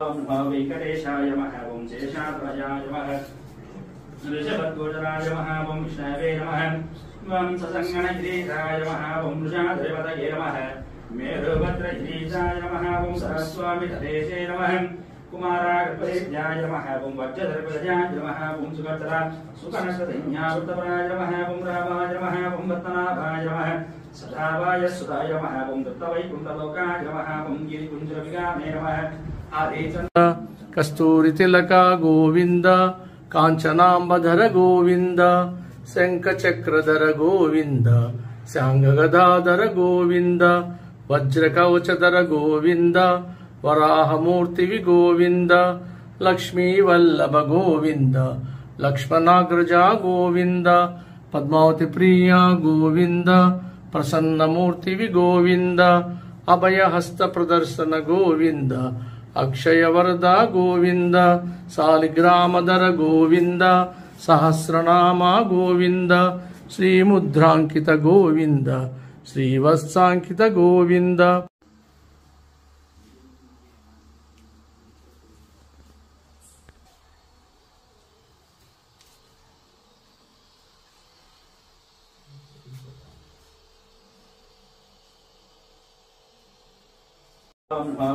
वेंकटेशाय नमः। ओं शेषाद्वयाय नमः। ऋषभद्वोचराय नमः। ओं विष्णवे नमः। ओं ससंगणगिरीशाय नमः। ओं वृषाद्रिपतये नमः। मेरुभद्रगिरीशाय नमः। ओं सरस्वामितदेशे नमः। कुमारागर्भदेव्याय नमः। ओं वज्रधर्पदयाय नमः। ओं सुकर्तरा सुकनकसंज्ञावृतपराय नमः। ओं रामाय नमः। ओं पद्मनाभाय नमः। सदावाय सुताय नमः। ओं दत्तवैकुण्ठलोकाय नमः। ओं गिरिकुञ्जविगामे नमः। कस्तूरी तिलक गोविंद कांचनांबधर गोविंद शंखचक्रधर गोविंद सांगगदाधर गोविंद वज्रकवचधर गोविंद वराहमूर्ति गोविंद लक्ष्मी वल्लभ गोविंद लक्ष्मणाग्रजा गोविंद पद्मावती प्रिया गोविंद प्रसन्नमूर्ति गोविंद अभयहस्त प्रदर्शन गोविंद अक्षय वरदा गोविंद सालिग्रामधर गोविंद सहस्रनामा गोविंद श्रीमुद्रांकित गोविंद श्रीवत्सांकित गोविंद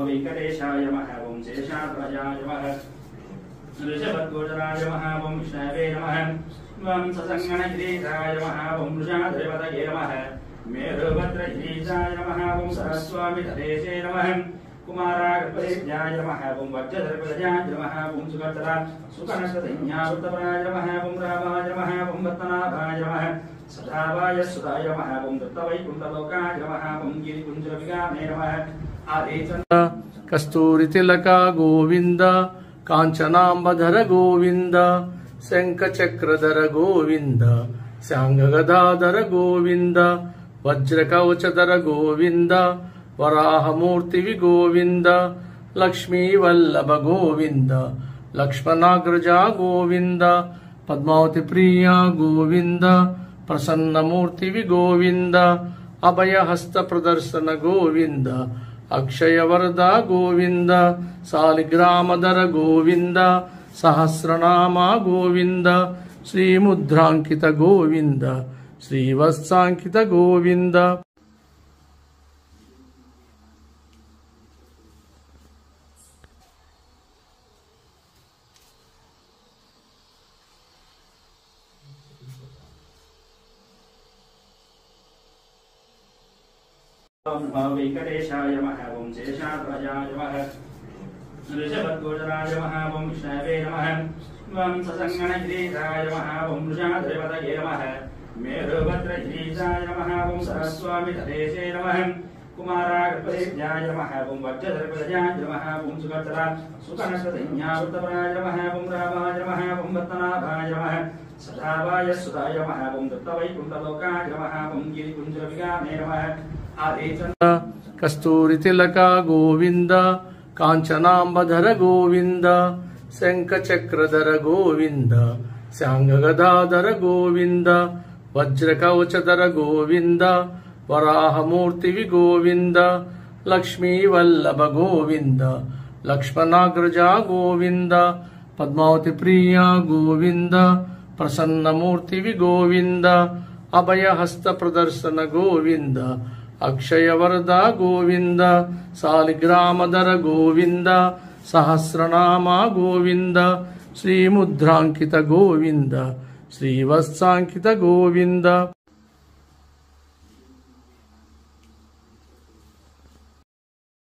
वेंकटेशाय नमः। ओं शेषाद्वयाय नमः। ऋषभद्वोचराय नमः। ओं विष्णवे नमः। ओं ससंगणगिरीशाय नमः। ओं वृषाद्रिपतये नमः। मेरुभद्रगिरीशाय नमः। ओं सरस्वामितदेशे नमः। कुमारागर्भदेव्याय नमः। ओं वज्रधर्पदयाय नमः। ओं सुकर्तरा सुकनकसंज्ञावृतपराय नमः। ओं रामाय नमः। ओं पद्मनाभाय नमः। सदावाय सुताय नमः। ओं दत्तवैकुण्ठलोकाय नमः। ओं गिरिकुञ्जविगामे नमः। कस्तूरी तिलक गोविंद कांचनांबधर गोविंद शंखचक्रधर गोविंद सांगगदाधर गोविंद वज्रकवचधर गोविंद वराहमूर्ति गोविंद लक्ष्मी वल्लभ गोविंद लक्ष्मणाग्रजा गोविंद पद्मावती प्रिया गोविंद प्रसन्नमूर्ति गोविंद अभयहस्त प्रदर्शन गोविंद अक्षय वरदा गोविंद सालिग्रामधर गोविंद सहस्रनामा गोविंद श्रीमुद्रांकित गोविंद श्रीवत्सांकित गोविंद वेंकटेशाय नमः। ओं शेषाद्वयाय नमः। ऋषभद्वोचराय नमः। ओं विष्णवे नमः। ओं ससंगणगिरीशाय नमः। ओं वृषाद्रिपतये नमः। मेरुभद्रगिरीशाय नमः। ओं सरस्वामितदेशे नमः। कुमारागर्भदेव्याय नमः। ओं वज्रधर्पदयाय नमः। ओं सुकर्तरा सुकनकसंज्ञावृतपराय नमः। ओं रामाय नमः। ओं पद्मनाभाय नमः। सदावाय सुताय नमः। ओं दत्तवैकुण्ठलोकाय नमः। ओं गिरिकुञ्जविगामे नमः। कस्तूरी तिलक गोविंद कांचनांबधर गोविंद शंखचक्रधर गोविंद सांगगदाधर गोविंद वज्रकवचधर गोविंद वराहमूर्ति गोविंद लक्ष्मी वल्लभ गोविंद लक्ष्मणाग्रजा गोविंद पद्मावती प्रिया गोविंद प्रसन्नमूर्ति गोविंद अभयहस्त प्रदर्शन गोविंद अक्षय वरदा गोविंद सालिग्रामधर गोविंद सहस्रनामा गोविंद श्रीमुद्रांकित गोविंद श्रीवत्सांकित गोविंद